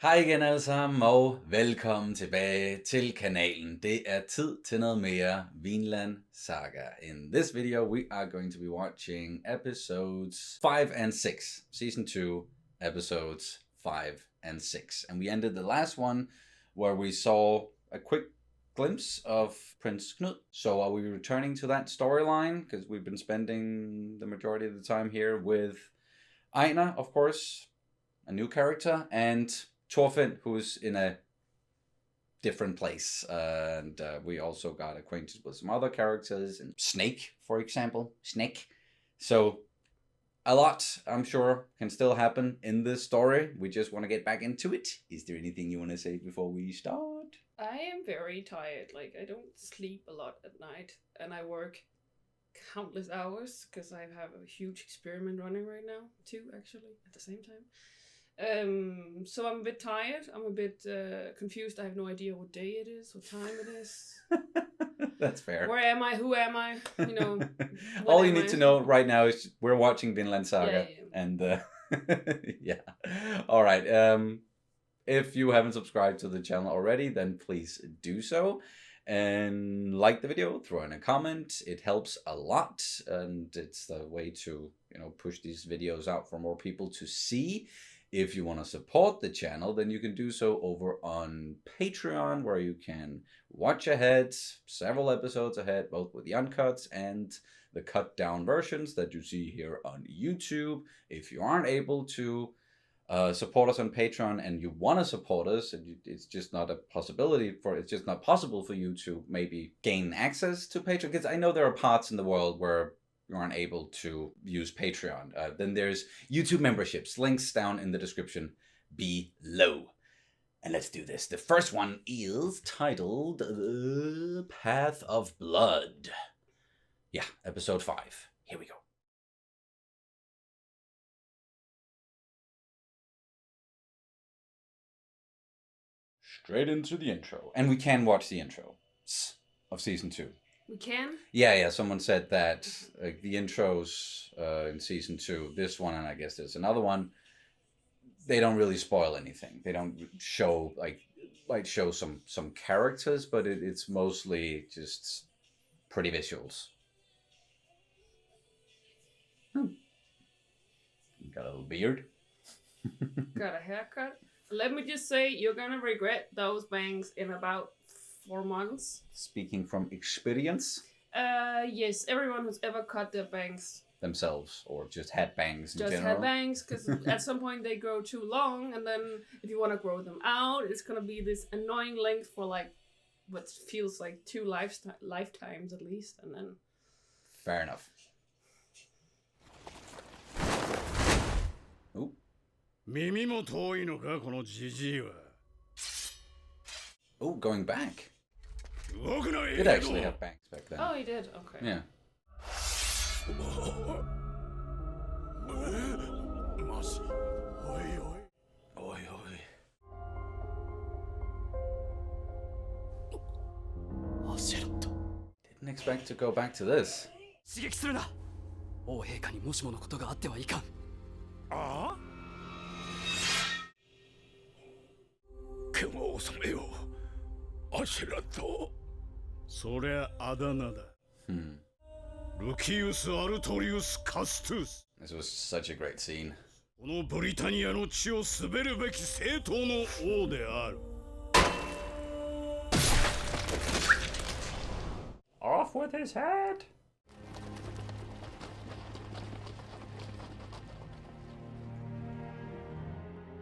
Hej igen alle sammen, og velkommen tilbage til kanalen. Det er tid til noget mere Vinland Saga. In this video, we are going to be watching episodes 5 and 6. Season 2, episodes 5 and 6. And we ended the last one where we saw a quick glimpse of Prince Canute. So are we returning to that storyline? Because we've been spending the majority of the time here with Einar, of course, a new character, and Thorfinn, who's in a different place. And we also got acquainted with some other characters, and Snake, for example. Snake. So a lot, I'm sure, can still happen in this story. We just want to get back into it. Is there anything you want to say before we start? I am very tired. Like, I don't sleep a lot at night, and I work countless hours because I have a huge experiment running right now, too, actually, at the same time. So I'm a bit tired. I'm a bit confused. I have no idea what day it is, what time it is. That's fair. Where am I? Who am I? You know. All you need to know right now is we're watching Vinland Saga, yeah. and yeah. All right. If you haven't subscribed to the channel already, then please do so. And like the video, throw in a comment. It helps a lot, and it's the way to, push these videos out for more people to see. If you want to support the channel, then you can do so over on Patreon, where you can watch ahead, several episodes ahead, both with the uncuts and the cut down versions that you see here on YouTube. If you aren't able to support us on Patreon and you want to support us, and it's just not a possibility it's just not possible for you to maybe gain access to Patreon, because I know there are parts in the world where you aren't able to use Patreon. Then there's YouTube memberships, links down in the description below. And let's do this. The first one is titled Path of Blood. Yeah, episode 5. Here we go. Straight into the intro. And we can watch the intro of season 2. We can? Yeah. Someone said that the intros in season 2, this one, and I guess there's another one, they don't really spoil anything. They don't show show some characters, but it's mostly just pretty visuals. Got a little beard. Got a haircut. Let me just say, you're gonna regret those bangs in about 4 months. Speaking from experience? Yes, everyone who's ever cut their bangs themselves, or just had bangs in general. Just had bangs, because at some point they grow too long, and then if you want to grow them out, it's gonna be this annoying length for like what feels like 2 lifetimes at least, and then... Fair enough. Oh. 耳も遠いのかこのジジイは。 Oh, going back. 動くな Did actually have bangs back then. Oh, he did? Okay. Yeah. マジ。おいおい。おいおい。焦った。 Didn't expect to go back to this. 刺激するな。王陛下にもしものことがあってはいかん。ああ？剣を収めよう。焦らんと。そりゃあだ名だ。ルキウス・アルトリウス・カストゥス。 This was such a great scene. このブリタニアの地を滑るべき正統の王である。Off with his head.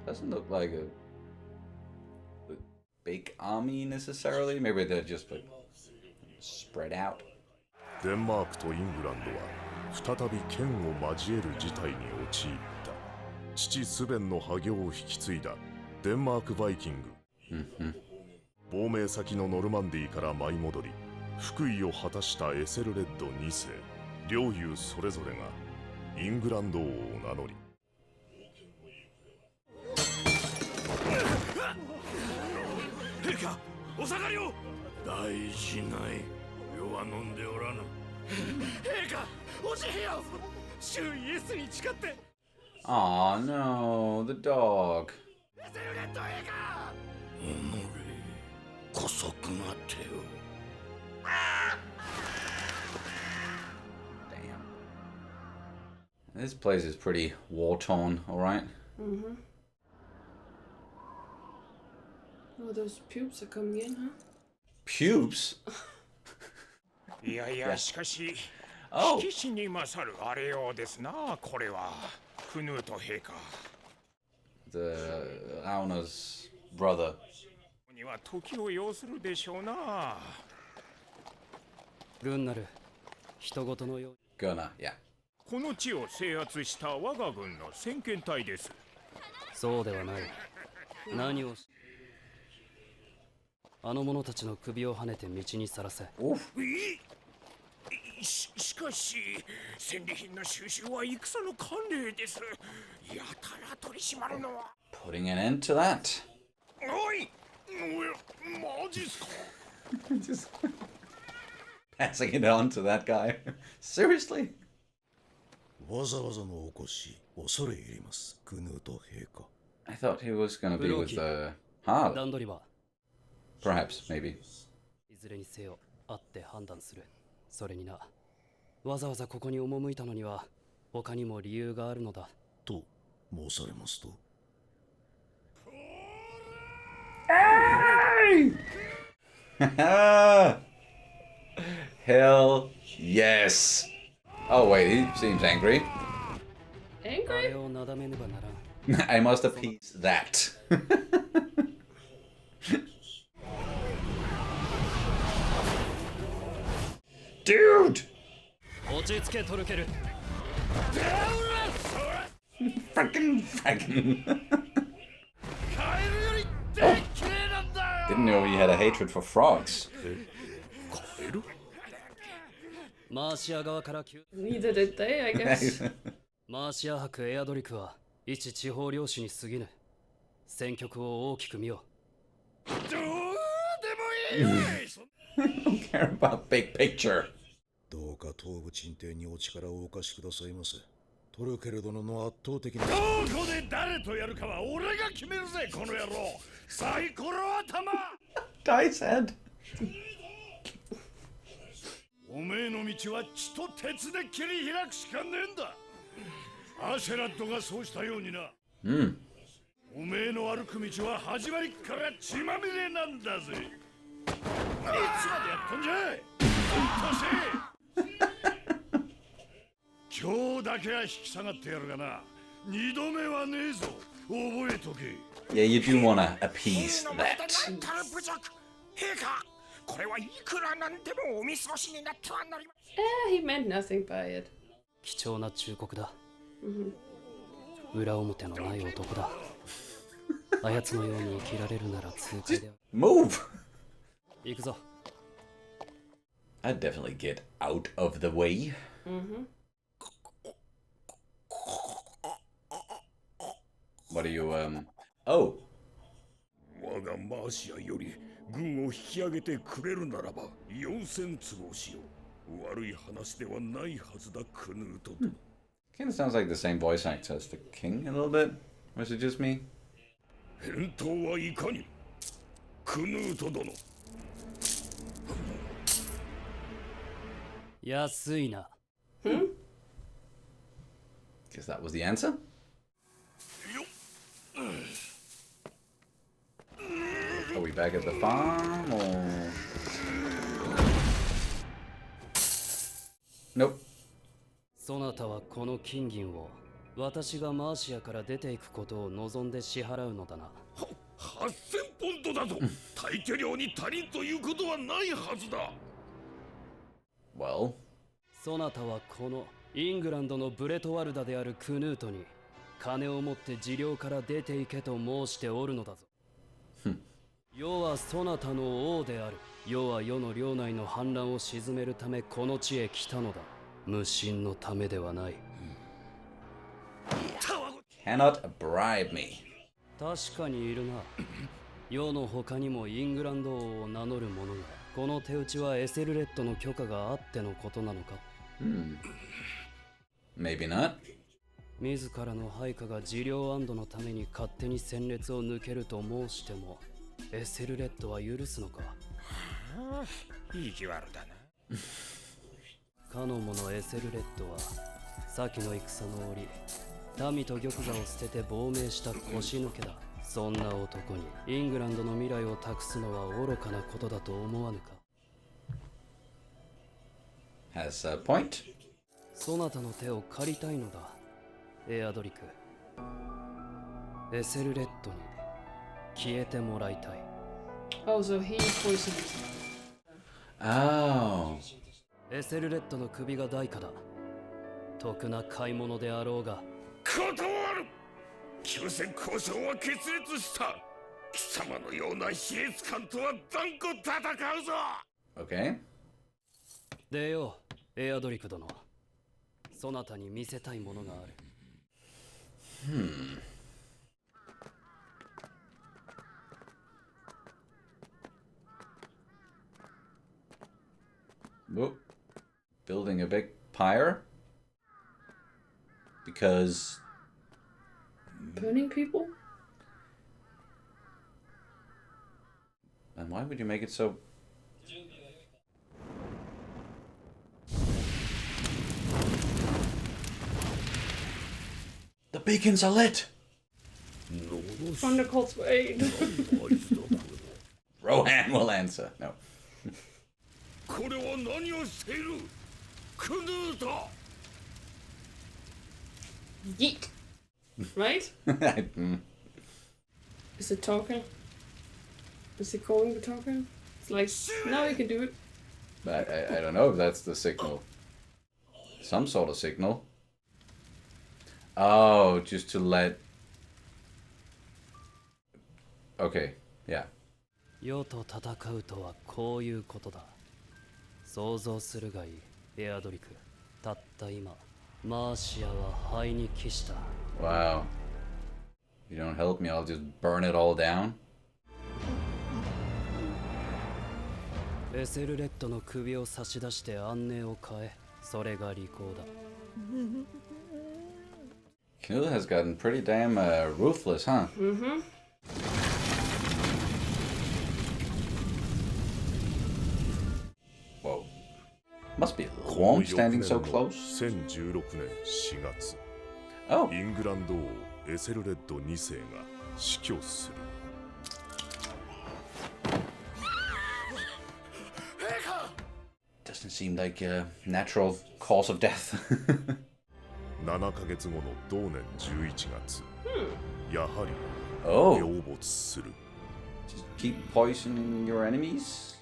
Doesn't look like a big army necessarily. Maybe they're just spread out. デンマークとイングランドは再び剣を交える事態に陥った。父スベンの覇業を引き継いだデンマークバイキング。亡命先のノルマンディーから舞い戻り、福井を果たしたエセルレッド2世、両雄それぞれがイングランド王を名乗り。陛下、お下がりを。大事ない。世は飲んでおらぬ。陛下、おじへよ。主イエスに誓って。Aw, no, the dog. This place is pretty war-torn, alright? Mm-hmm. Oh, those pubes are coming in, huh? Pubes? いやいや、しかし、Oh. 騎士に勝るあれようですな、これは。クヌート陛下。The Aunar's brother. には時を要するでしょうな。軍なる人事のよう。 Gunnar, yeah. この地を制圧した我が軍の先遣隊です。そうではない。何をあの者たちの首をはねて道にさらせ。しかし戦利品の収集は戦の慣例です。やたら取り締まるのは。 Putting an end to that. おい、マジっすか。 Just passing it on to that guy. Seriously? わざわざのお越し、恐れ入ります、クヌート陛下。 I thought he was gonna be with the Harl. 段取りは Perhaps, maybe. いずれにせよ会って判断する。それにな、わざわざここに赴いたのには他にも理由があるのだ。と申されますと。 Hell yes. Oh wait, he seems angry. あ Angry? れをなだめねばならん。 I must appease that. Dude! 落ち着けトルケル。 Frickin' Didn't know he had a hatred for frogs. マーシア側から急。 Neither did they, I guess. マーシア伯エアドリクは一地方領主に過ぎぬ。戦局を大きく見よ。 Don't care about big picture. どうか東部鎮定にお力をお貸しくださいませ。トルケル殿の圧倒的な。どこで誰とやるかは俺が決めるぜ、この野郎。サイコロ頭。 Dice head. おめえの道は血と鉄で切り開くしかねえんだ。アシェラットがそうしたようにな。おめえの歩く道は始まりから血まみれなんだぜ。いつまでやっとんじゃい。今日だけは引き下がってやるがな。二度目はねえぞ。覚えとけ。 Yeah, you do wanna appease that. 陛下、これはいくらなんでもお見過ごしになってはなりまEh, he meant nothing by it. 貴重な忠告だ。裏表のない男だ。あやつのように生きられるなら痛快である。 Move! 行くぞ。 I'd definitely get out of the way. What are you, Oh! 我がマーシアより軍を引き上げてくれるならば4000都合しよう。悪い話ではないはずだ、クヌート。Kind of sounds like the same voice actor as the king a little bit. Or is it just me? 返答はいかに、クヌート殿。安いな。 Guess that was the answer? Are we back at the farm or? Nope. そなたはこの金銀を私がマーシアから出ていくことを望んで支払うのだな。8000ポンドだと大巨量に足りんということはないはずだ。Well, そなたはこのイングランドのブレトワルダであるクヌートに金を持って治療から出ていけと申しておるのだぞ。世はそなたの王である。世は世の領内の反乱を鎮めるためこの地へ来たのだ。無心のためではない。cannot bribe me. 確かにいるな。世の他にもイングランド王を名乗る者が。この手打ちはエセルレットの許可があってのことなのか。Maybe not. 自らの配下が治療安堵のために勝手に戦列を抜けると申しても、エセルレッドは許すのか。意地悪だな。かの者エセルレッドは先の戦の折、民と玉座を捨てて亡命した腰抜けだ。そんな男にイングランドの未来を託すのは愚かなことだと思わぬか。Has a point. そなたの手を借りたいのだ、エアドリク。エセルレッドに消えてもらいたい。Oh, so he poisoned. Oh. エセルレッドの首が代価だ。得な買い物であろうが。断る。休戦交渉は決裂した。貴様のような卑劣感とは断固戦うぞ。Okay. でよ、エアドリク殿。そなたに見せたいものがある。Whoop. Building a big pyre? Because... Burning people? And why would you make it so... The beacons are lit! Thunder calls for aid. Rohan will answer. No. これは何をしている？クヌート。Yeet. Right? Is it talking? Is he calling the talking? It's like, now you can do it. I don't know if that's the signal. Some sort of signal. Oh, just to let... Okay, yeah. 世と戦うとはこういうことだ。想像するがいい、エアドリク。たった今、マーシアは灰に帰した。Wow. If you don't help me, I'll just burn it all down. エセルレッドの首を差し出して安寧を変え、それが利口だ。Canute has gotten pretty damn ruthless, huh? Mm-hmm. Whoa. Must be warm standing so close. 1016年4月、 Oh. イングランド王エセルレッド2世が死去する。 Doesn't seem like a natural cause of death. 7ヶ月後の同年11月、やはり Oh. 病没する。 Just keep poisoning your enemies?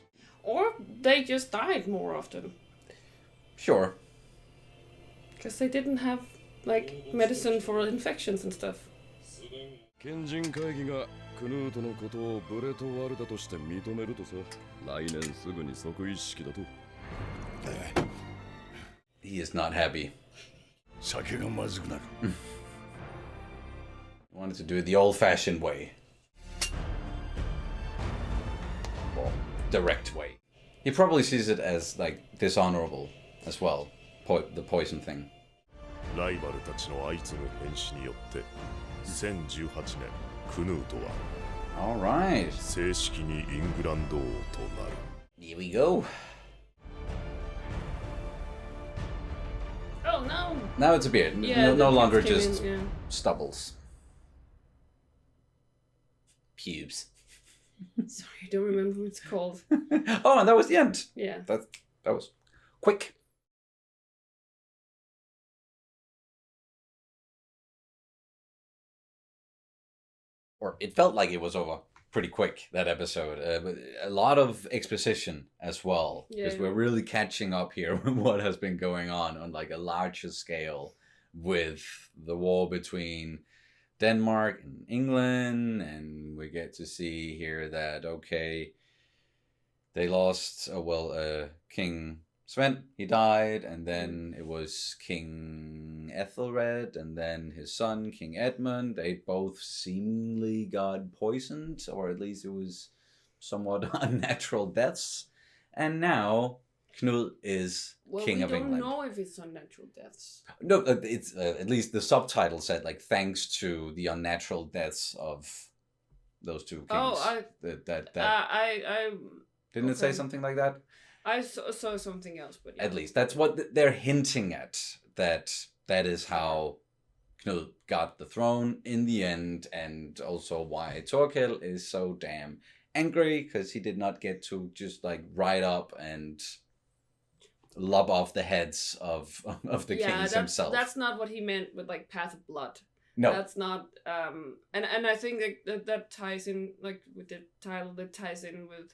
Or they just died more often. Sure. Because they didn't have, like, medicine for infections and stuff. 賢人会議がクヌートのことをブレトワルダとして認めるとさ、来年すぐに即位式だと。He is not happy. 酒がまずくなる。He wanted to do it the old-fashioned way. Well, direct way. He probably sees it as, like, dishonorable as well. The poison thing. ライバルたちの相次ぐ変死によって1018年クヌートは Alright. 正式にイングランド王となる。 Here we go. Oh no! Now it's a beard. Yeah, No the longer kids came just in, yeah. stubbles. Pubes. Sorry, I don't remember what it's called. Oh, and that was the end. Yeah. That was quick. Or it felt like it was over pretty quick, that episode. But a lot of exposition as well. Because Yeah. we're really catching up here with what has been going on like a larger scale with the war between Denmark and England. And we get to see here that, okay, they lost, King Sven, he died, and then it was King Ethelred, and then his son, King Edmund. They both seemingly got poisoned, or at least it was somewhat unnatural deaths. And now Knut is king of England. We don't know if it's unnatural deaths. No, it's at least the subtitle said like thanks to the unnatural deaths of those two kings. Oh, I didn't it say something like that? I saw something else, but yeah. At least that's what they're hinting at. That is how Knut got the throne in the end, and also why Thorkel is so damn angry because he did not get to just like ride up and lob off the heads of the kings himself. That's not what he meant with like Path of Blood. No, that's not. And I think that ties in like with the title. That ties in with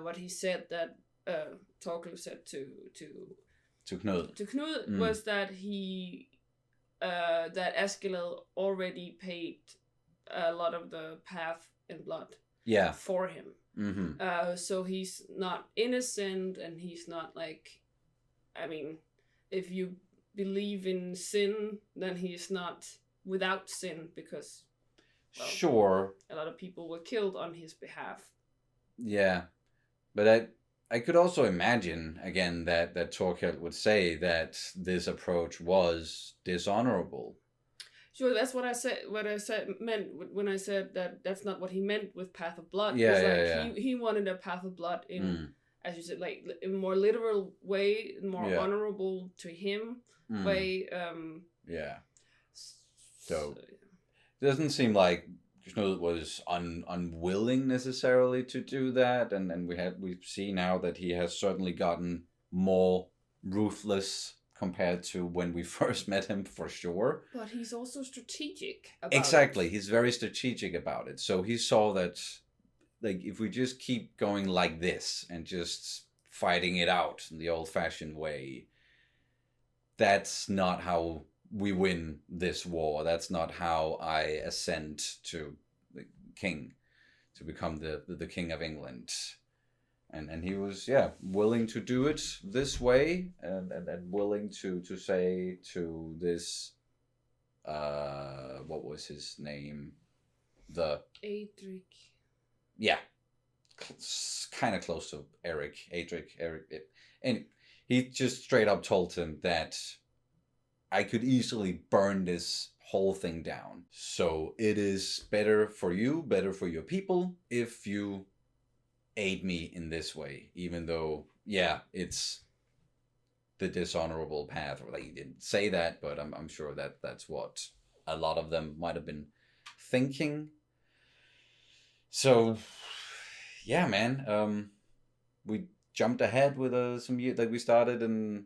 what he said that Thorkel said to Knut. To Knut was that he that Eskilel already paid a lot of the Path in Blood. Yeah. For him. Mm-hmm. So he's not innocent, and he's not like. I mean, if you believe in sin, then he's not without sin because. Well, sure. A lot of people were killed on his behalf. Yeah, but I could also imagine again that Thorkel would say that this approach was dishonorable. Sure, that's what I said. What I said meant when I said that that's not what he meant with Path of Blood. Yeah. He wanted a Path of Blood in, as you said, like in a more literal way, more honorable to him way. Yeah. So it doesn't seem like Knut was unwilling necessarily to do that, and we see now that he has certainly gotten more ruthless compared to when we first met him, for sure. But he's also strategic about Exactly. it. He's very strategic about it. So he saw that, like, if we just keep going like this and just fighting it out in the old-fashioned way, that's not how we win this war. That's not how I ascend to the king, to become the king of England. And he was, willing to do it this way, and willing to say to this, what was his name? Adric. Yeah. Kind of close to Eric. And he just straight up told him that I could easily burn this whole thing down. So it is better for you, better for your people, if you aid me in this way, even though, it's the dishonorable path. Or like, he didn't say that, but I'm sure that that's what a lot of them might have been thinking. So, yeah, man, we jumped ahead with some years, like we started in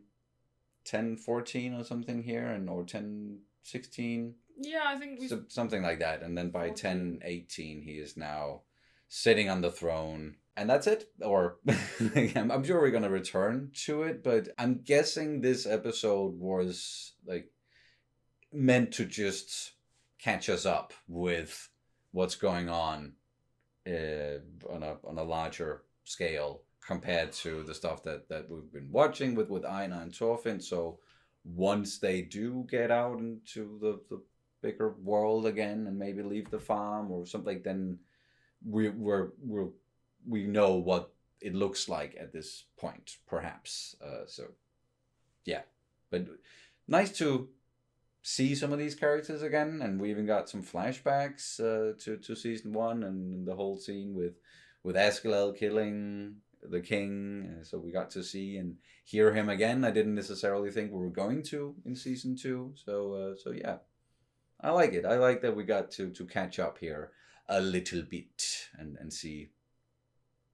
1014 or something here, or 1016. Yeah, I think something like that, and then by 1018 he is now sitting on the throne. And that's it? Or I'm sure we're going to return to it, but I'm guessing this episode was like meant to just catch us up with what's going on on a larger scale compared to the stuff that we've been watching with Einar and Thorfinn. So once they do get out into the bigger world again and maybe leave the farm or something, then we know what it looks like at this point, perhaps. But nice to see some of these characters again, and we even got some flashbacks to season 1 and the whole scene with Eskilel killing the king. So we got to see and hear him again. I didn't necessarily think we were going to in season 2. So yeah, I like it. I like that we got to catch up here a little bit and see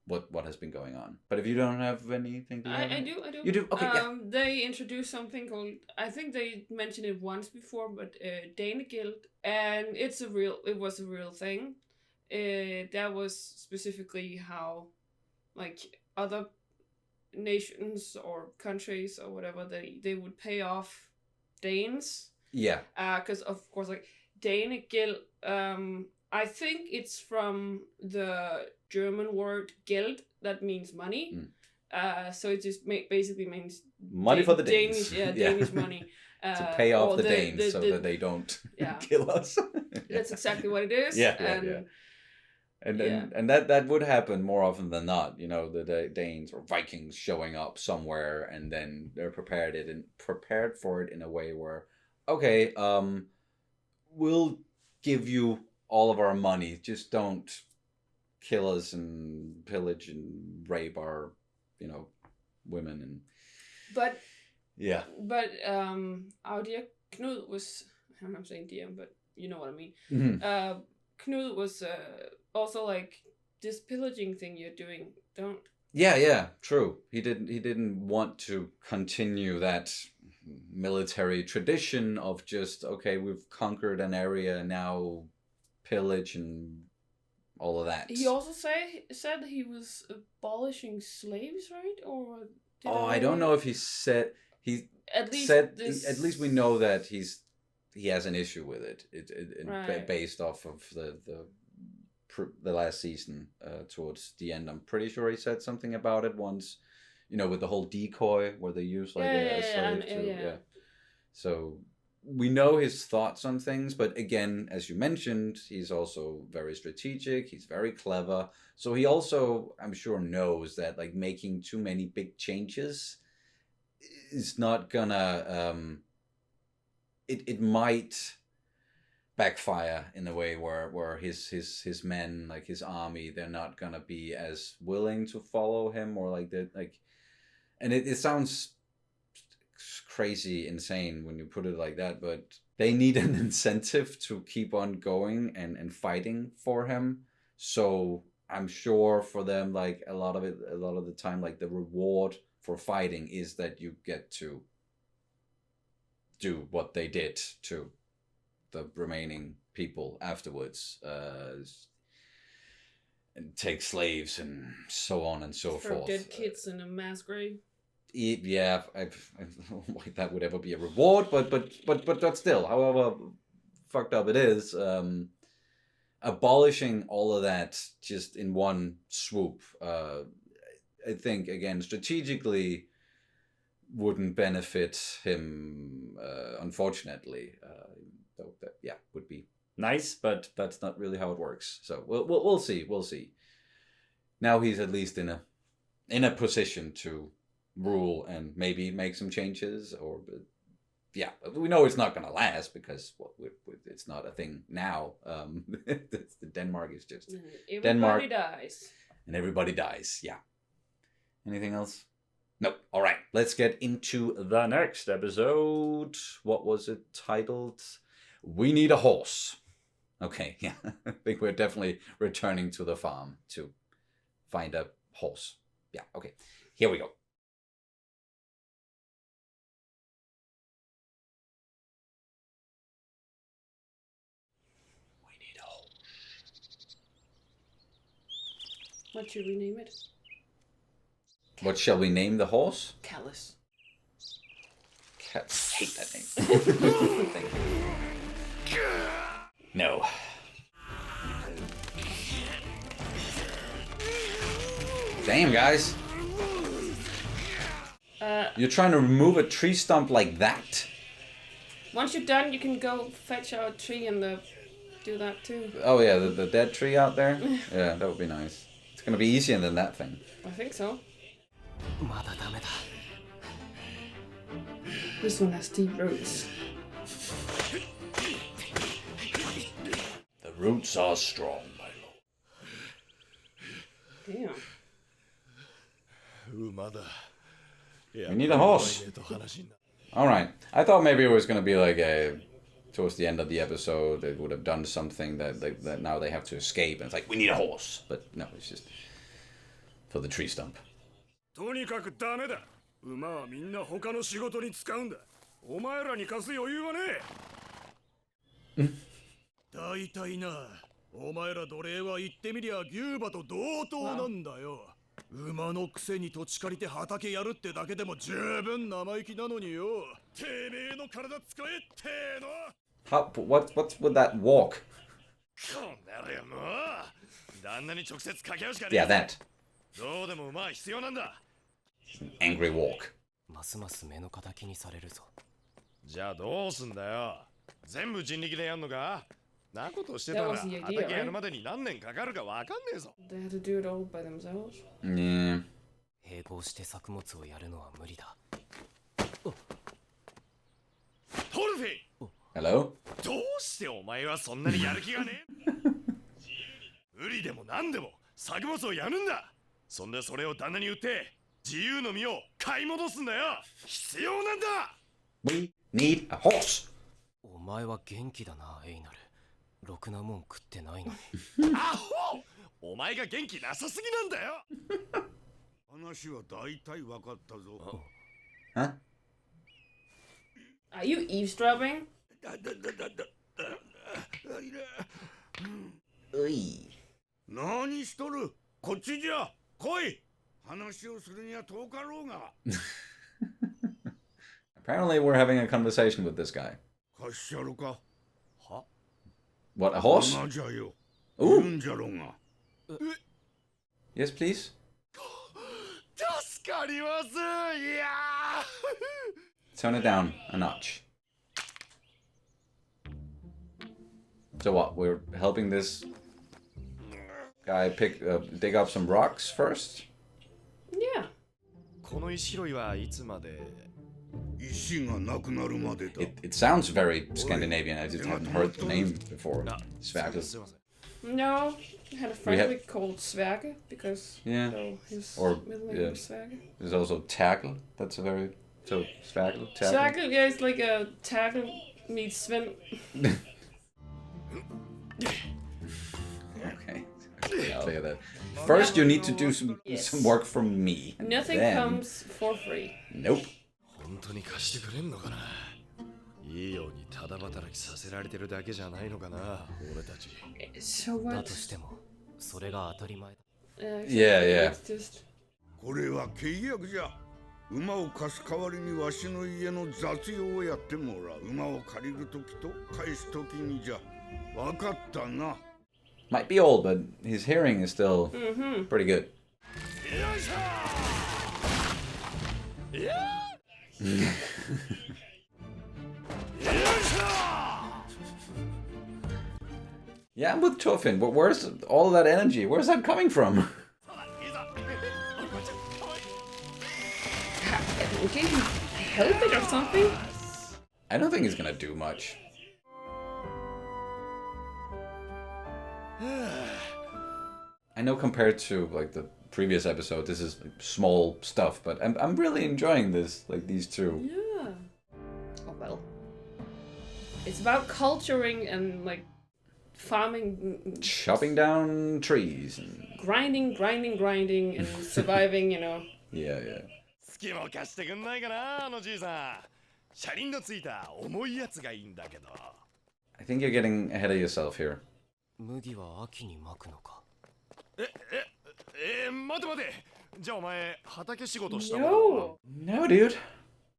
what has been going on. But if you don't have anything to I do. You do? Okay, They introduced something called, I think they mentioned it once before, but Danegild, and it was a real thing. That was specifically how, like, other nations or countries or whatever, they would pay off Danes. Yeah. Because, of course, like, Danegild, I think it's from the German word Geld, that means money. So it just basically means money for the Danes. Danish money. To pay off the Danes so that they don't kill us. That's exactly what it is. And Yeah. and that would happen more often than not. You know, the Danes or Vikings showing up somewhere, and then they're prepared for it in a way where, okay, we'll give you all of our money, just don't kill us and pillage and rape our, women and But yeah. Our dear Knut was, I'm not saying dear, but you know what I mean. Mhm. Knut was also like, this pillaging thing you're doing, don't. Yeah, true. He didn't want to continue that military tradition of just, okay, we've conquered an area, now pillage and all of that. He also said he was abolishing slaves, right? Or did I don't know if he said at least at least we know that he has an issue with it. Right. Based off of the last season towards the end. I'm pretty sure he said something about it once, with the whole decoy where they use like a slave to. So we know his thoughts on things, but again, as you mentioned, he's also very strategic. He's very clever. So he also, I'm sure, knows that like making too many big changes is not gonna. It might backfire in a way where his men, like his army, they're not gonna be as willing to follow him, or like that, like, and it sounds crazy insane when you put it like that, but they need an incentive to keep on going and fighting for him. So I'm sure for them, like a lot of the time, like the reward for fighting is that you get to do what they did to the remaining people afterwards, and take slaves and so on and so throw forth. dead kids in a mass grave. Yeah, I don't like that would ever be a reward, but still, however fucked up it is, abolishing all of that just in one swoop, I think again strategically wouldn't benefit him, unfortunately. Though that would be nice, but that's not really how it works. So we'll see. We'll see. Now he's at least in a position to rule and maybe make some changes, or we know it's not going to last because it's not a thing now. Denmark is just Everybody dies. and everybody dies. Yeah. Anything else? Nope. All right, let's get into the next episode. What was it titled? We Need a Horse. Okay, yeah. I think we're definitely returning to the farm to find a horse. Yeah, okay. Here we go. We need a horse. What should we name it? What shall we name the horse? Callus. I hate that name. No. Damn, guys. You're trying to remove a tree stump like that? Once you're done, you can go fetch our tree and do that too. Oh yeah, the dead tree out there? Yeah, that would be nice. It's gonna be easier than that thing. I think so. This one has deep roots. The roots are strong, my lord. Damn. We need a horse. Alright. I thought maybe it was going to be like towards the end of the episode, they would have done something that now they have to escape. And it's like, we need a horse. But no, it's just for the tree stump. とにかくダメだ。馬はみんな他の仕事に使うんだ。お前らに貸す余裕はねえ。大体な、お前ら奴隷は言ってみりゃ牛馬と同等なんだよ。馬のくせに土地借りて畑やるってだけでも十分生意気なのによ。てめえの体使えっての。What's with that walk? こんなのよもう。旦那に直接掛け合うしかねえ。 Yeah, that. どうでも馬は必要なんだ。 Angry walk. ますます目の敵にされるぞ。じゃあどうすんだよ。全部人力でやんのか。なことしてたら畑やるまでに何年かかるかわかんねえぞ。 They had to do it all by themselves. Yeah. 並行して作物をやるのは無理だ。トルフィン、 Hello? どうしてお前はそんなにやる気がねえ？無理でも何でも作物をやるんだ。そんでそれを旦那に売って自由の身を買い戻すんだよ。必要なんだ。 We need a horse. お前は元気だな、エイナル。ろくなもん食ってないのに。アホ！お前が元気なさすぎなんだよ。話は大体分かったぞ。Huh? Are you eavesdropping? Ui. 何しとる？こっちじゃ。来い。話をするには遠かろうが。Apparently we're having a conversation with this guy. 貸しやろか。は？ What, a horse? 馬じゃよ。 Ooh. いるんじゃろうが。 Yes, please. 助かります。いやー。 Tone it down a notch. So what? We're helping this guy dig up some rocks first? Yeah. この石拾いはいつまで？石がなくなるまでだ。 It sounds very Scandinavian. I just haven't heard the name before. Sverker. No, I had a friend called Sverker because his middle name was Sverker. There's also tackle. That's a very Sverker. Sverker, yeah, it's like a tackle meets Sven. Okay. I'll say that. First, you need to do some work for me. Nothing then... comes for free. Nope. 本当に貸してくれんのかな。いいようにただ働きさせられてるだけじゃないのかな、俺たち。So だ what? としても、それが当たり前だ。Yeah. It's just... これは契約じゃ。馬を貸す代わりにわしの家の雑用をやってもらう。馬を借りるときと返すときにじゃ。わかったな。 Might be old, but his hearing is still pretty good. Yeah, I'm with Thorfinn, but where's all that energy? Where's that coming from? Can you help it or something? I don't think he's gonna do much. I know compared to like the previous episode, this is like, small stuff, but I'm really enjoying this, like these two. Yeah. Oh well. It's about culturing and like farming, Chopping down trees and grinding and surviving, you know. yeah. 隙間を貸してくんないかな、あのじいさん。車輪のついた重いやつがいいんだけど。 I think you're getting ahead of yourself here. 麦は秋にまくのか。待て。じゃあお前畑仕事したこと No. No, dude.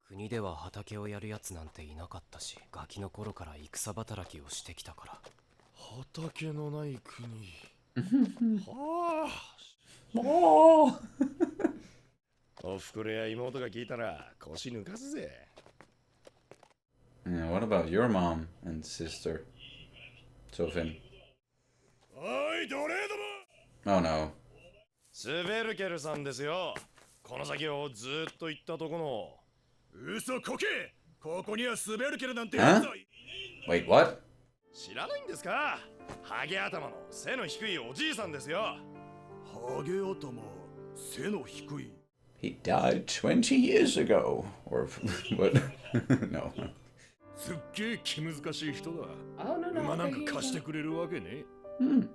国では畑をやるやつなんていなかったし、ガキの頃から戦働きをしてきたから。畑のない国。はあ。Oh. おふくろや妹が聞いたら腰抜かすぜ。Yeah, what about your mom and sister, Thorfinn? おい、奴隷ども。 Oh no. スベルケルさんですよ。この先をずっと行ったとこの。嘘こけ。ここにはスベルケルなんてやつは。 Wait, what? 知らないんですか。ハゲ頭の背の低いおじいさんですよ。ハゲ頭、背の低い。 He died 20 years ago. Or what? No. すっげえ気難しい人だ。 Oh no no. 馬なんか okay, 貸してくれるわけね。 Hmm.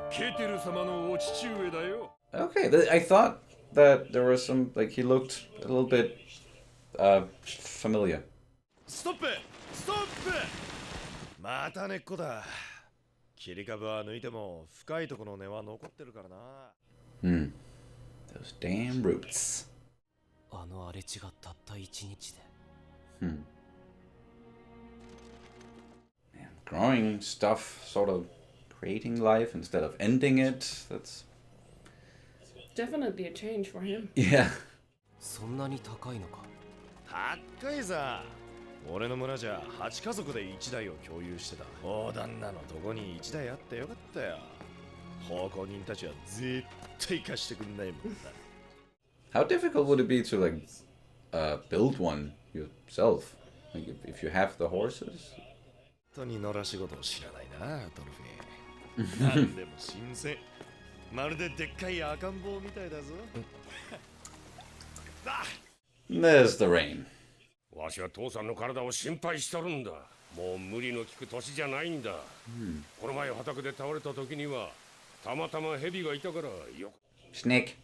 ケテル様のお父上だよ。 Okay, I thought that there was some, like, he looked a little bit, familiar. ストップ。また根っこだ。切り株は抜いても深いところの根は残ってるからな。 Hmm. Those damn roots. あの荒れ地がたった一日で。Hmm. Man, growing stuff, sort of creating life instead of ending it. That's Definitely a change for him. yeah. そんなに高いのか。高いさ。俺の村じゃ8家族で1台を共有してた。大旦那のとこに1台あってよかったよ。奉公人たちは絶対貸してくんないもんだ。How difficult would it be to like build one yourself? Like if you have the horses? 本当に野良仕事を知らないな、トロフィー。なんでも新鮮。まるででっかい赤ん坊みたいだぞ。There's the rain. わしは父さんの体を心配しとるんだ。もう無理の効く年じゃないんだ。この前畑で倒れた時にはたまたま蛇がいたからよ。Snake.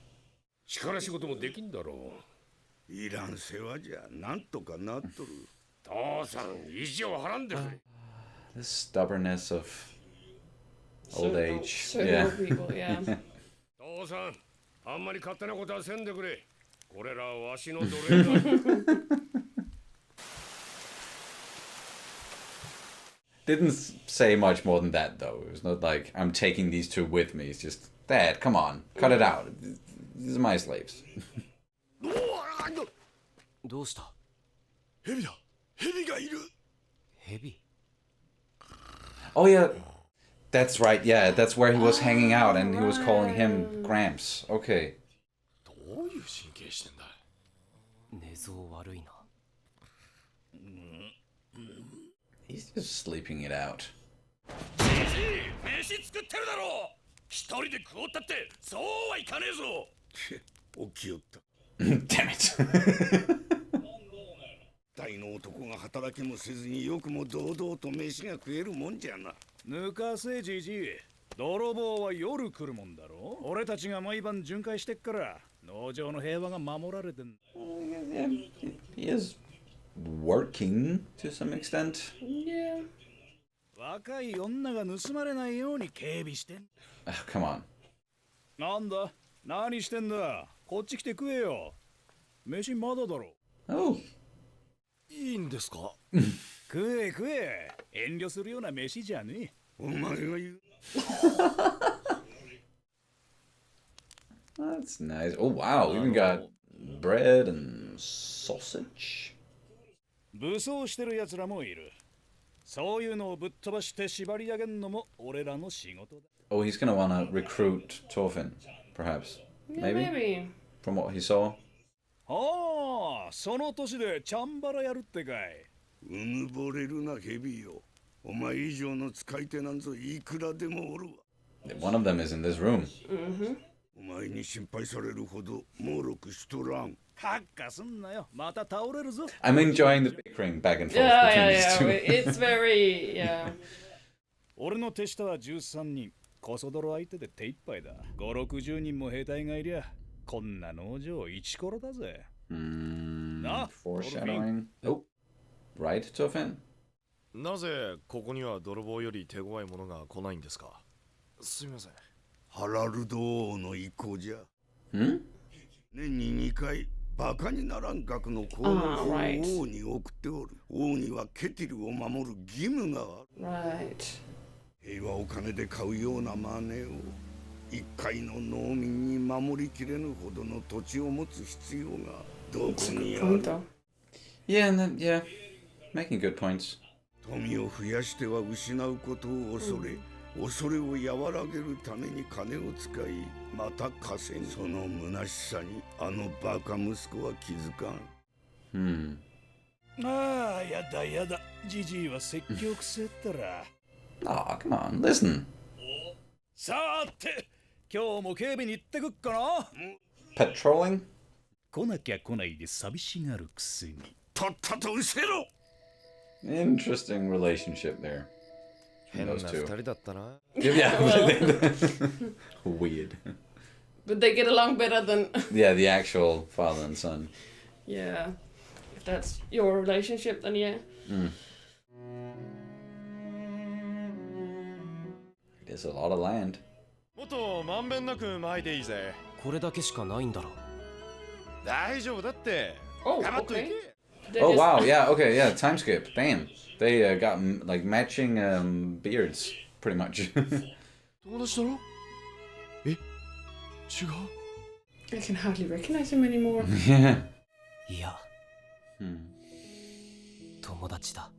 力仕事もできんだろう。いらん世話じゃなんとかなっとる。父さん意地を張らんでくれ。The stubbornness of old age. Certain old people, yeah. 父さん、あんまり勝手なことはせんでくれ。これらはわしの奴隷だ。Didn't say much more than that though. It was not like I'm taking these two with me. It's just, Dad, come on, cut it out. These are my slaves. どうした？蛇だ。蛇がいる。蛇？ Oh yeah, that's right. Yeah, that's where he was hanging out, and he was calling him Gramps. Okay. どういう神経してんだ。寝相悪いな。He's just sleeping it out. 飯作ってるだろう。一人で食おったってそうはいかねえぞ。起きよった。Damn it. 大の男が働きもせずによくも堂々と飯が食えるもんじゃな。抜かせじじい。泥棒は夜来るもんだろ。俺たちが毎晩巡回してっから農場の平和が守られてん。He is working to some extent. Yeah. 若い女が盗まれないように警備してん。Come on. なんだ？何してんだ？こっち来て食えよ。飯まだだろ。Oh. いいんですか？食え食え。遠慮するような飯じゃねえ。お前が言う。That's nice. Oh wow, we even got bread and sausage. 武装してる奴らもいる。そういうのをぶっ飛ばして縛り上げんのも俺らの仕事だ。Oh, he's gonna wanna recruit Thorfinn, perhaps. Yeah, maybe. From what he saw. ああ、その年でチャンバラやるってかい。うぬぼれるな蛇よ。お前以上の使い手なんぞいくらでもおるわ。One of them is in this room. お前に心配されるほど猛録しとらん。はっかすんなよ。また倒れるぞ。I'm enjoying the bickering back and forth Yeah, between yeah, these two. yeah. It's very, yeah. 俺の手下は13人。コソ泥相手で手一杯だ。5、60人も兵隊がいりゃ、こんな農場一コロだぜ。Foreshadowing. Oh, right, Thorfinn? なぜここには泥棒より手強いものが来ないんですか？すみません。ハラルド王の意向じゃ。Hmm? 年に2回バカにならん額の功労を王に送っておる。王にはケティルを守る義務がある。Right. 平和を金で買うようなマネを一介の農民に守りきれぬほどの土地を持つ必要がどこにある。 Yeah, and then, yeah, making good points. 富を増やしては失うことを恐れ、恐れを和らげるために金を使い、また稼ぐ。その虚しさにあのバカ息子は気づかん。ああ、やだやだ。ジジイは説教くせったら。Aw, come on, listen. さて、今日も警備に行ってくっかな。 Patrolling? 来なきゃ来ないで寂しがるくせに。とっとと失せろ。 Interesting relationship there. 変な Those 二 two. 人だったな。 Yeah. Weird. But they get along better than... Yeah, the actual father and son. Yeah. If that's your relationship, then yeah. It is a lot of land. もっとまんべんなく巻いていいぜ。これだけしかないんだろ。大丈夫だって。 Oh, ガバッとい okay. け。 They Oh just- wow, yeah, okay, yeah, time skip. Damn. They got like matching beards, pretty much. 友達だろ？え？違う？ I can hardly recognize him anymore. Yeah. いや、友達だ。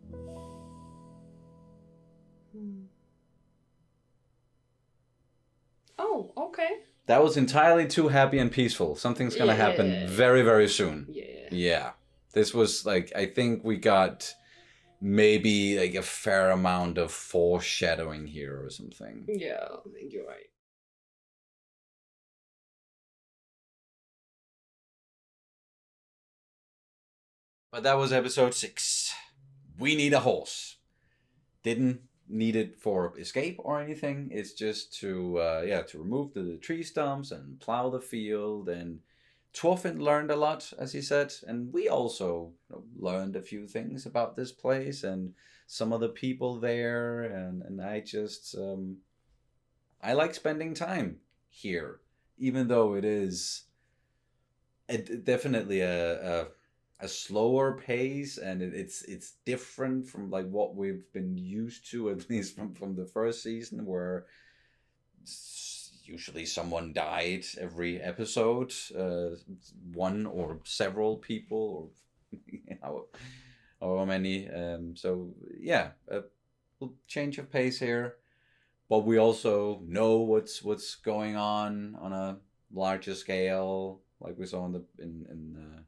Oh, okay. That was entirely too happy and peaceful. Something's gonna happen very, very soon. Yeah. This was like, I think we got maybe like a fair amount of foreshadowing here or something. Yeah, I think you're right. But that was episode 6. We need a horse. Didn't need it for escape or anything. It's just to to remove the tree stumps and plow the field. And Thorfinn learned a lot, as he said, and we also learned a few things about this place and some of the people there. And I just I like spending time here, even though it is definitely a slower pace, and it's different from like what we've been used to, at least from the first season, where usually someone died every episode, one or several people, or however many. So yeah, a change of pace here, but we also know what's going on a larger scale, like we saw in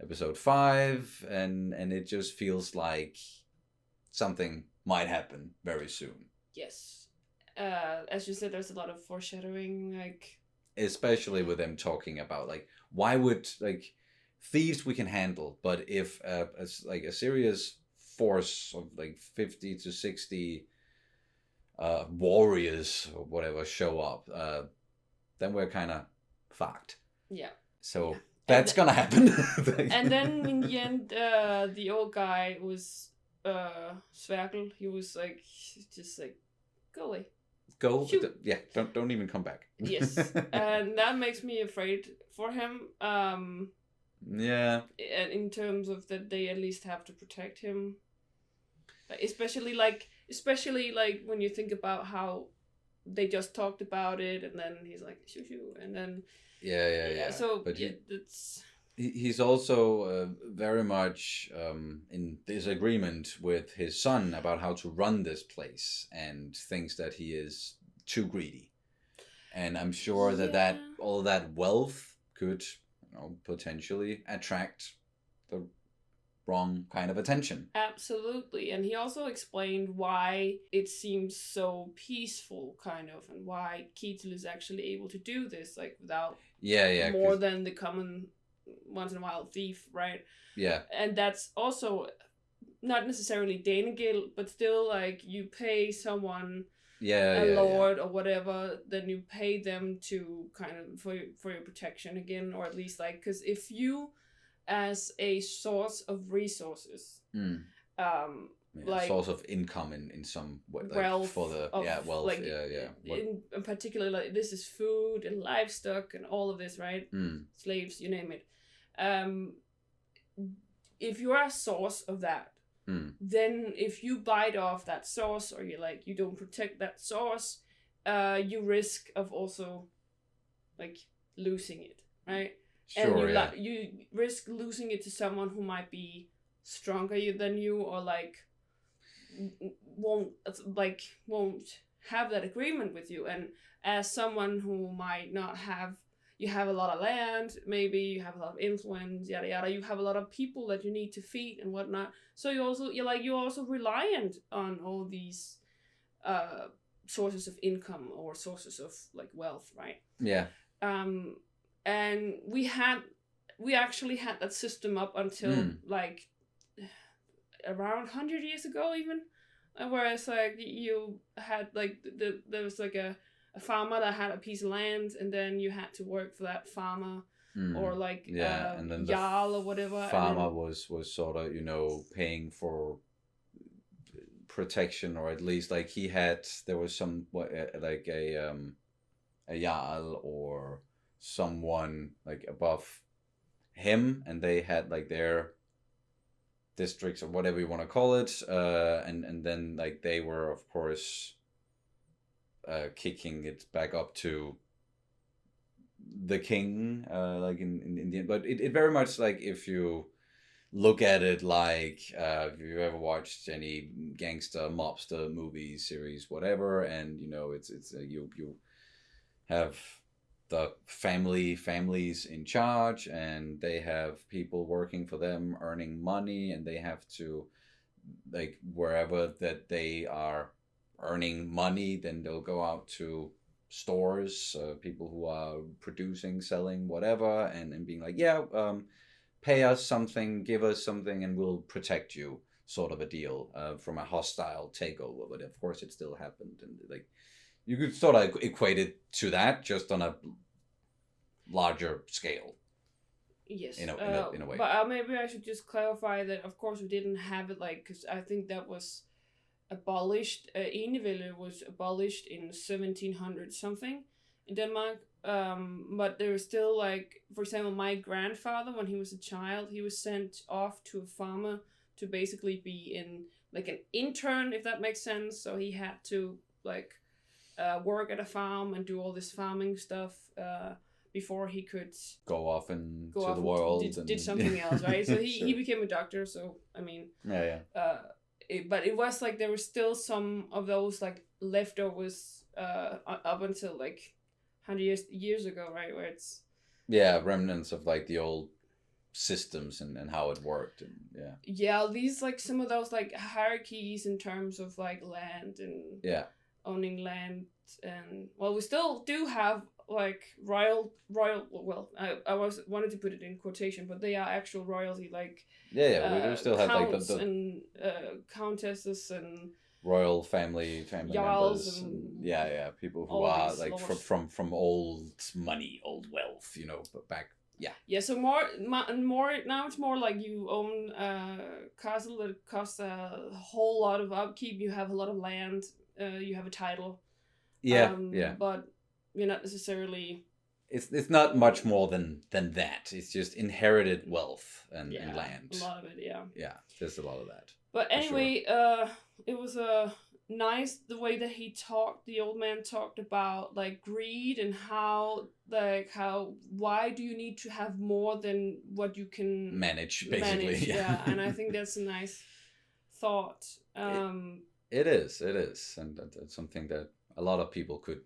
episode 5, and it just feels like something might happen very soon. Yes. As you said, there's a lot of foreshadowing, like... Especially with them talking about, like, why would, like, thieves we can handle, but if a serious force of, like, 50 to 60 warriors or whatever show up, then we're kind of fucked. Yeah. So... That's gonna happen. And then in the end, the old guy was Sverkel. He was like, just like, go away. Go. Yeah. Don't even come back. Yes, and that makes me afraid for him. Yeah. And in terms of that, they at least have to protect him. Especially like when you think about how they just talked about it, and then he's like shoo shoo, and then. Yeah. So, but it's... he's also very much in disagreement with his son about how to run this place, and thinks that he is too greedy. And I'm sure that all that wealth could, potentially attract the wrong kind of attention. Absolutely. And he also explained why it seems so peaceful, kind of, and why Ketil is actually able to do this, like, without more than the common once in a while thief, right? Yeah. And that's also not necessarily Danegeld, but still, like, you pay someone a lord or whatever, then you pay them to kind of for your protection again, or at least, like, because if you as a source of resources, like source of income in some way, like wealth, for the wealth, like, in particular, like, this is food and livestock and all of this, right? Slaves, you name it. If you are a source of that, then if you bite off that source, or you don't protect that source, you risk of also, like, losing it, right? Sure, and you risk losing it to someone who might be stronger than you, or like won't have that agreement with you. And as someone who might not have, you have a lot of land, maybe you have a lot of influence, yada yada, you have a lot of people that you need to feed and whatnot, so you're also reliant on all these sources of income or sources of, like, wealth, right? And we actually had that system up until like around 100 years ago, even, whereas, like, you had, like, there was like a farmer that had a piece of land, and then you had to work for that farmer, or like and then jarl or whatever. Farmer was sort of paying for protection, or at least, like, there was some like a jarl or someone, like, above him, and they had, like, their districts or whatever you want to call it, and then, like, they were, of course, kicking it back up to the king, like in the end. But it very much, like, if you look at it like if you ever watched any gangster mobster movie series, whatever, and you know it's you have the families in charge, and they have people working for them earning money, and they have to, like, wherever that they are earning money, then they'll go out to stores, people who are producing, selling, whatever, and being like, yeah, pay us something, give us something, and we'll protect you, sort of a deal, from a hostile takeover. But of course it still happened, and like you could sort of equate it to that, just on a larger scale. Yes, in a way. But maybe I should just clarify that, of course, we didn't have it like, because I think that was abolished. Enevælde was abolished in 1700 something in Denmark. But there was still, like, for example, my grandfather, when he was a child, he was sent off to a farmer to basically be in, like, an intern, if that makes sense. So he had to, like, work at a farm and do all this farming stuff before he could go off into the world and and did something else, right? So Sure. he became a doctor. So I mean, yeah. But it was like there was still some of those like leftovers up until like 100 years ago, right? Where it's remnants of like the old systems and how it worked, and these like some of those like hierarchies in terms of like land and owning land, and well, we still do have like royal. Well, I wanted to put it in quotation, but they are actual royalty, like we do still have like the and countesses and royal family members, and people who are like from old money, old wealth, you know, but back. So more now it's more like you own a castle that costs a whole lot of upkeep. You have a lot of land. You have a title. But you're not necessarily. It's not much more than that. It's just inherited wealth and land. A lot of it, Yeah, there's a lot of that. But anyway, it was nice the way that the old man talked about like greed and why do you need to have more than what you can manage, basically. And I think that's a nice thought. It is, and that's something that a lot of people could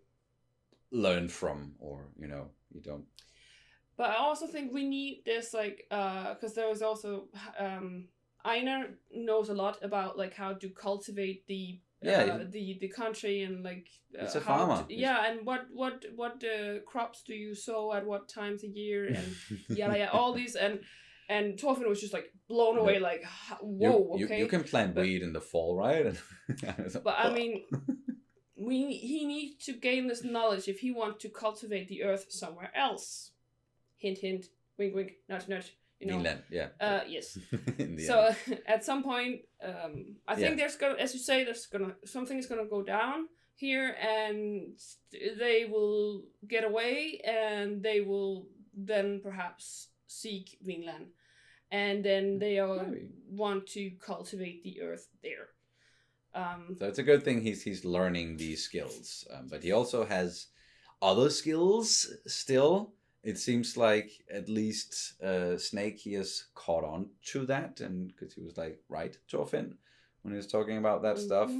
learn from, or you don't. But I also think we need this, like, because there was also Einar knows a lot about like how to cultivate the country, and like it's a farmer. And what crops do you sow at what times a year, and all these, and Thorfinn was just like blown away, like, whoa, okay. You can plant wheat in the fall, right? But I mean, he needs to gain this knowledge if he wants to cultivate the earth somewhere else. Hint, hint, wink, wink, nudge, nudge. You know. Vinland, yes. So at some point, I think there's gonna, as you say, something is gonna go down here, and they will get away, and they will then perhaps seek Vinland, and then they want to cultivate the earth there. So it's a good thing he's learning these skills, but he also has other skills still. It seems like at least Snake, he has caught on to that, and because he was like, right, Thorfinn, when he was talking about that stuff.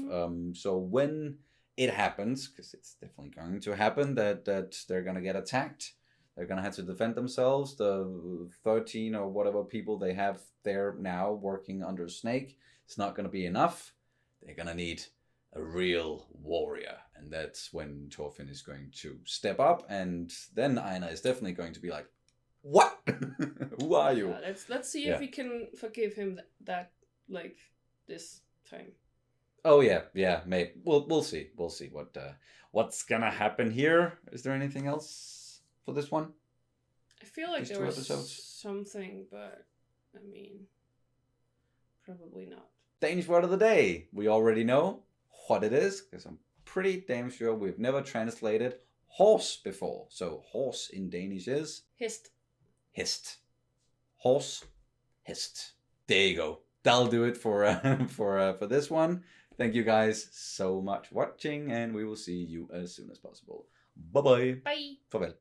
So when it happens, because it's definitely going to happen, that they're going to get attacked, they're going to have to defend themselves. The 13 or whatever people they have there now working under Snake, it's not going to be enough. They're going to need a real warrior, and that's when Thorfinn is going to step up, and then Einar is definitely going to be like, what? Who are you? Let's see if we can forgive him that like this time. Oh yeah, maybe we'll see what's gonna happen here. Is there anything else for this one? I feel like These there two was episodes? something, but I mean, probably not. Danish word of the day. We already know what it is, because I'm pretty damn sure we've never translated horse before. So horse in Danish is hist. Hist. Horse, hist. There you go. That'll do it for this one. Thank you guys so much for watching, and we will see you as soon as possible. Bye bye. Bye. Farvel.